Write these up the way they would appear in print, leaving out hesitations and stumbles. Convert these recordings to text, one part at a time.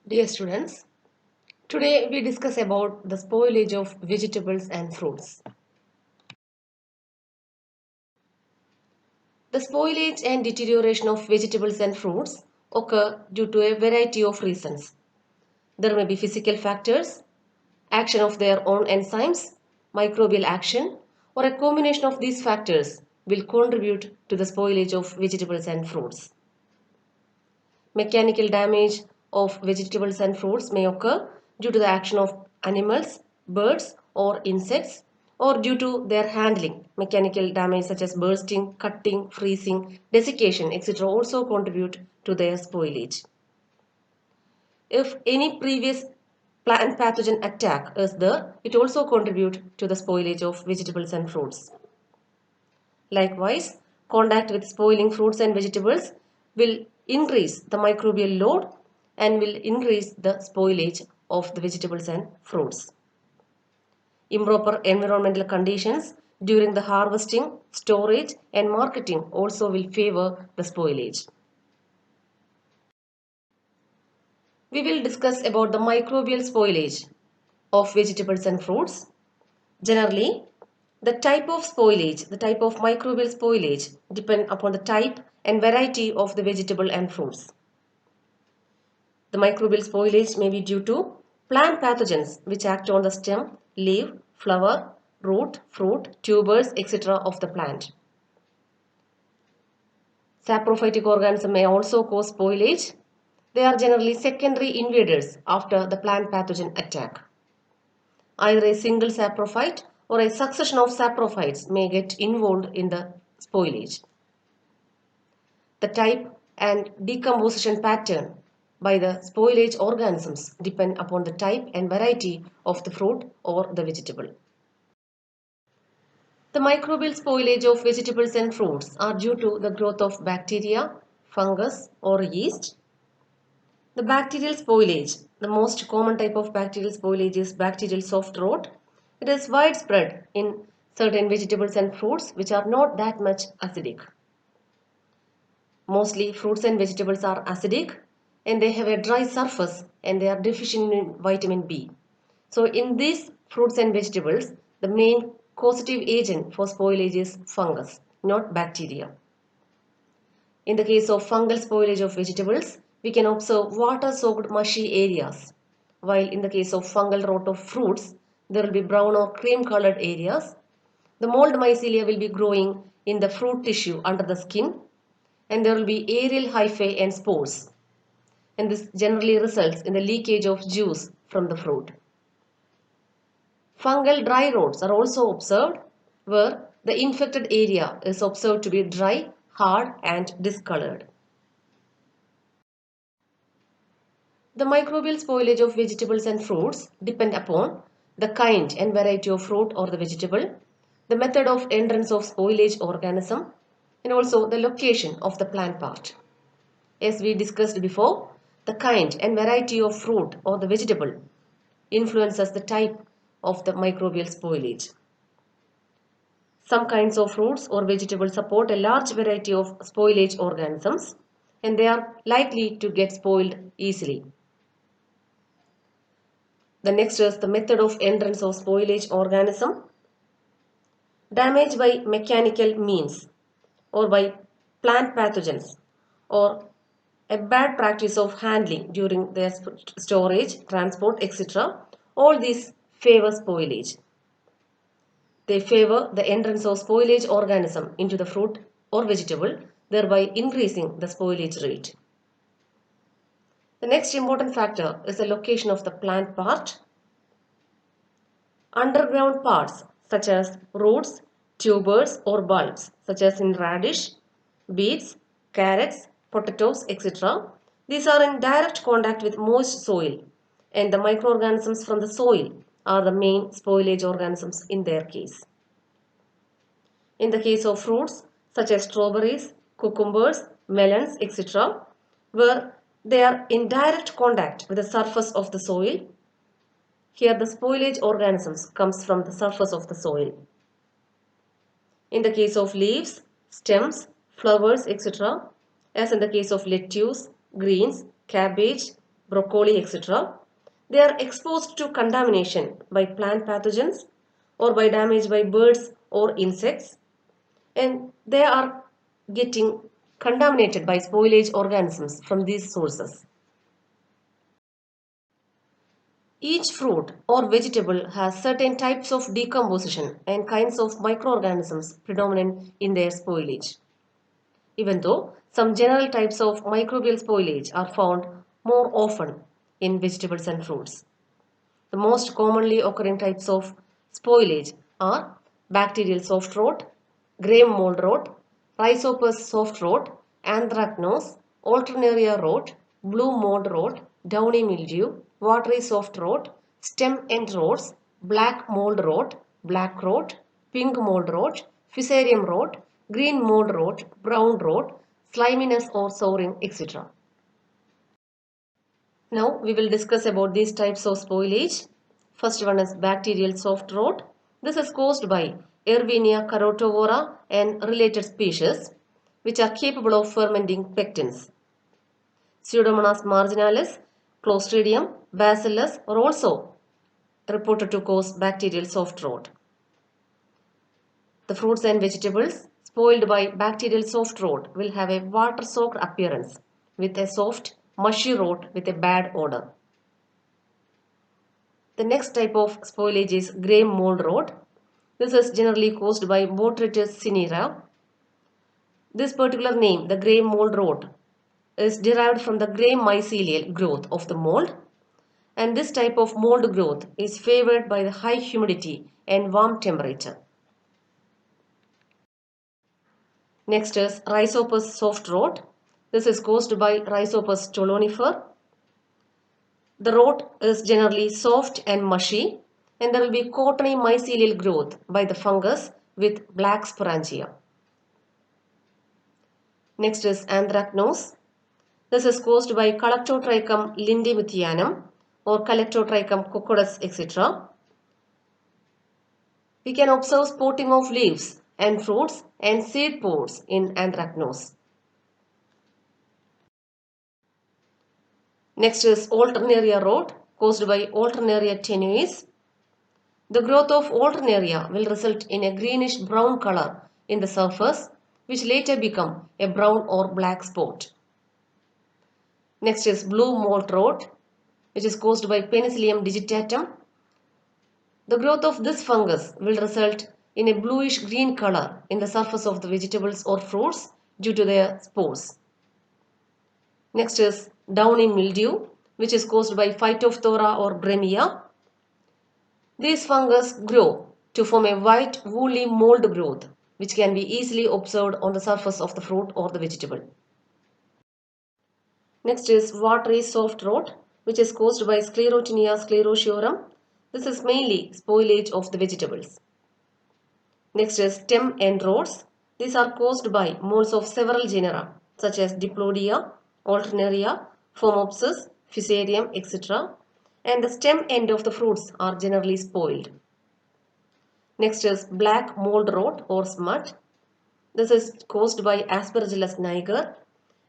Dear students, today we discuss about the spoilage of vegetables and fruits. The spoilage and deterioration of vegetables and fruits occur due to a variety of reasons. There may be physical factors, action of their own enzymes, microbial action, or a combination of these factors will contribute to the spoilage of vegetables and fruits. Mechanical damage of vegetables and fruits may occur due to the action of animals, birds, or insects, or due to their handling. Mechanical damage such as bursting, cutting, freezing, desiccation, etc. also contribute to their spoilage. If any previous plant pathogen attack is there, it also contributes to the spoilage of vegetables and fruits. Likewise, contact with spoiling fruits and vegetables will increase the microbial load and will increase the spoilage of the vegetables and fruits. Improper environmental conditions during the harvesting, storage and marketing also will favor the spoilage. We will discuss about the microbial spoilage of vegetables and fruits. Generally, the type of spoilage, the type of microbial spoilage depend upon the type and variety of the vegetable and fruits. The microbial spoilage may be due to plant pathogens which act on the stem, leaf, flower, root, fruit, tubers, etc. of the plant. Saprophytic organisms may also cause spoilage. They are generally secondary invaders after the plant pathogen attack. Either a single saprophyte or a succession of saprophytes may get involved in the spoilage. The type and decomposition pattern by the spoilage organisms depend upon the type and variety of the fruit or the vegetable. The microbial spoilage of vegetables and fruits are due to the growth of bacteria, fungus or yeast. The bacterial spoilage, the most common type of bacterial spoilage is bacterial soft rot. It is widespread in certain vegetables and fruits which are not that much acidic. Mostly fruits and vegetables are acidic and they have a dry surface and they are deficient in vitamin B. So in these fruits and vegetables, the main causative agent for spoilage is fungus, not bacteria. In the case of fungal spoilage of vegetables, we can observe water-soaked mushy areas, while in the case of fungal rot of fruits, there will be brown or cream-colored areas. The mold mycelia will be growing in the fruit tissue under the skin, and there will be aerial hyphae and spores. And this generally results in the leakage of juice from the fruit. Fungal dry rots are also observed, where the infected area is observed to be dry, hard, and discolored. The microbial spoilage of vegetables and fruits depend upon the kind and variety of fruit or the vegetable, the method of entrance of spoilage organism, and also the location of the plant part. As we discussed before, the kind and variety of fruit or the vegetable influences the type of the microbial spoilage. Some kinds of fruits or vegetables support a large variety of spoilage organisms and they are likely to get spoiled easily. The next is the method of entrance of spoilage organism. Damage by mechanical means or by plant pathogens or a bad practice of handling during their storage, transport, etc. All these favor spoilage. They favor the entrance of spoilage organism into the fruit or vegetable, thereby increasing the spoilage rate. The next important factor is the location of the plant part. Underground parts such as roots, tubers or bulbs such as in radish, beets, carrots, potatoes, etc. These are in direct contact with moist soil and the microorganisms from the soil are the main spoilage organisms in their case. In the case of fruits such as strawberries, cucumbers, melons, etc., where they are in direct contact with the surface of the soil, here the spoilage organisms comes from the surface of the soil. In the case of leaves, stems, flowers, etc., as in the case of lettuce, greens, cabbage, broccoli, etc. They are exposed to contamination by plant pathogens or by damage by birds or insects, and they are getting contaminated by spoilage organisms from these sources. Each fruit or vegetable has certain types of decomposition and kinds of microorganisms predominant in their spoilage. Even though some general types of microbial spoilage are found more often in vegetables and fruits. The most commonly occurring types of spoilage are bacterial soft rot, grey mold rot, rhizopus soft rot, anthracnose, alternaria rot, blue mold rot, downy mildew, watery soft rot, stem end rots, black mold rot, black rot, pink mold rot, fusarium rot, green mold rot, brown rot, sliminess or souring, etc. Now we will discuss about these types of spoilage. First one is bacterial soft rot. This is caused by Erwinia carotivora and related species which are capable of fermenting pectins. Pseudomonas marginalis, Clostridium, Bacillus are also reported to cause bacterial soft rot. The fruits and vegetables spoiled by bacterial soft rot will have a water-soaked appearance with a soft, mushy rot with a bad odor. The next type of spoilage is grey mold rot. This is generally caused by Botrytis cinerea. This particular name, the grey mold rot, is derived from the grey mycelial growth of the mold, and this type of mold growth is favored by the high humidity and warm temperature. Next is Rhizopus soft rot. This is caused by Rhizopus stolonifer. The rot is generally soft and mushy, and there will be cottony mycelial growth by the fungus with black sporangia. Next is anthracnose. This is caused by Calyptotrichum lindemuthianum or Calyptotrichum coccodus, etc. We can observe spotting of leaves and fruits and seed pods in anthracnose. Next is Alternaria rot caused by Alternaria tenuis. The growth of Alternaria will result in a greenish brown color in the surface which later become a brown or black spot. Next is blue mold rot which is caused by Penicillium digitatum. The growth of this fungus will result in a bluish green color in the surface of the vegetables or fruits due to their spores. Next is downy mildew which is caused by Phytophthora or Bremia. These fungus grow to form a white woolly mold growth which can be easily observed on the surface of the fruit or the vegetable. Next is watery soft rot which is caused by Sclerotinia sclerotiorum. This is mainly spoilage of the vegetables. Next is stem end rots. These are caused by molds of several genera such as Diplodia, Alternaria, Phomopsis, Fusarium, etc. And the stem end of the fruits are generally spoiled. Next is black mold rot or smut. This is caused by Aspergillus niger,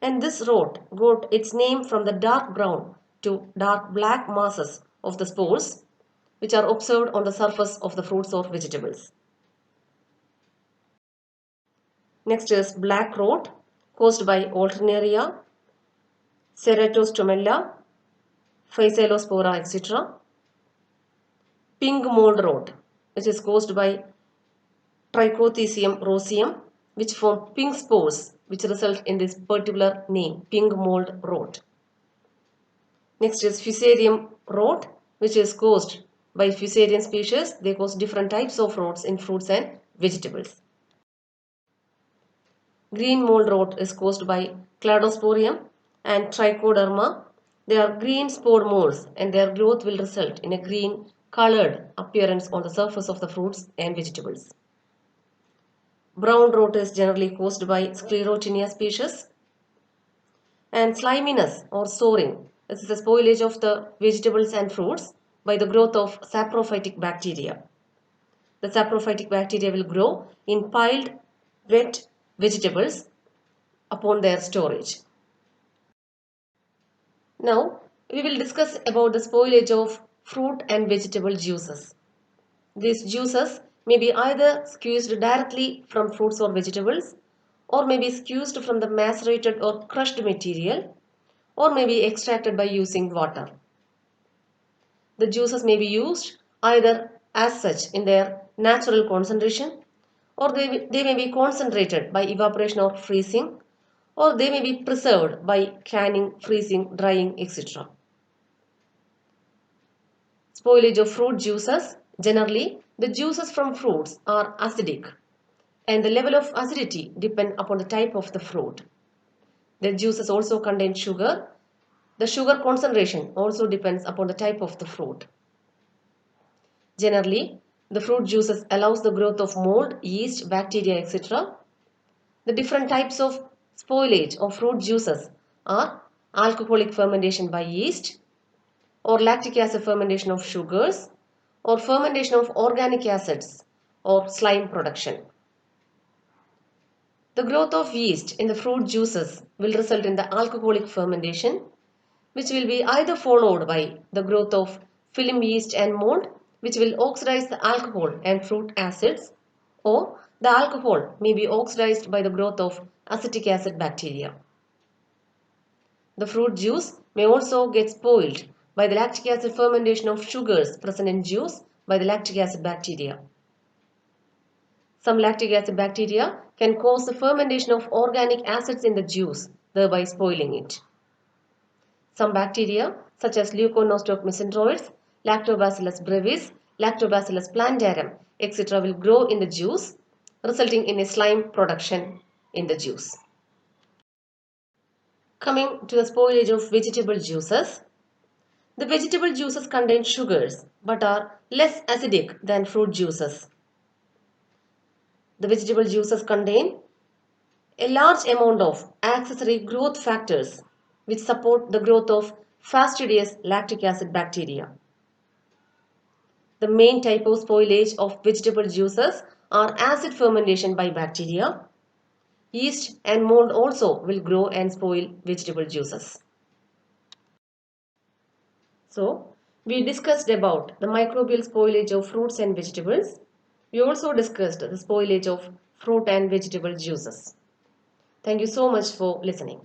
and this rot got its name from the dark brown to dark black masses of the spores which are observed on the surface of the fruits or vegetables. Next is black rot caused by Alternaria, Ceratostomella, Physelospora, etc. Pink mold rot which is caused by Trichothecium roseum which form pink spores which result in this particular name, pink mold rot. Next is Fusarium rot which is caused by Fusarium species. They cause different types of rots in fruits and vegetables. Green mold rot is caused by Cladosporium and Trichoderma. They are green spore molds and their growth will result in a green colored appearance on the surface of the fruits and vegetables. Brown rot is generally caused by Sclerotinia species. And sliminess or souring is the spoilage of the vegetables and fruits by the growth of saprophytic bacteria. The saprophytic bacteria will grow in piled wet vegetables upon their storage. Now we will discuss about the spoilage of fruit and vegetable juices. These juices may be either squeezed directly from fruits or vegetables, or may be squeezed from the macerated or crushed material, or may be extracted by using water. The juices may be used either as such in their natural concentration, or they may be concentrated by evaporation or freezing, or they may be preserved by canning, freezing, drying, etc. Spoilage of fruit juices. Generally, the juices from fruits are acidic, and the level of acidity depends upon the type of the fruit. The juices also contain sugar. The sugar concentration also depends upon the type of the fruit. Generally, the fruit juices allows the growth of mold, yeast, bacteria, etc. The different types of spoilage of fruit juices are alcoholic fermentation by yeast, or lactic acid fermentation of sugars, or fermentation of organic acids, or slime production. The growth of yeast in the fruit juices will result in the alcoholic fermentation, which will be either followed by the growth of film yeast and mold, which will oxidize the alcohol and fruit acids, or the alcohol may be oxidized by the growth of acetic acid bacteria. The fruit juice may also get spoiled by the lactic acid fermentation of sugars present in juice by the lactic acid bacteria. Some lactic acid bacteria can cause the fermentation of organic acids in the juice, thereby spoiling it. Some bacteria, such as Leuconostoc Lactobacillus brevis, Lactobacillus plantarum, etc., will grow in the juice, resulting in a slime production in the juice. Coming to the spoilage of vegetable juices. The vegetable juices contain sugars but are less acidic than fruit juices. The vegetable juices contain a large amount of accessory growth factors which support the growth of fastidious lactic acid bacteria. The main type of spoilage of vegetable juices are acid fermentation by bacteria. Yeast and mold also will grow and spoil vegetable juices. So, we discussed about the microbial spoilage of fruits and vegetables. We also discussed the spoilage of fruit and vegetable juices. Thank you so much for listening.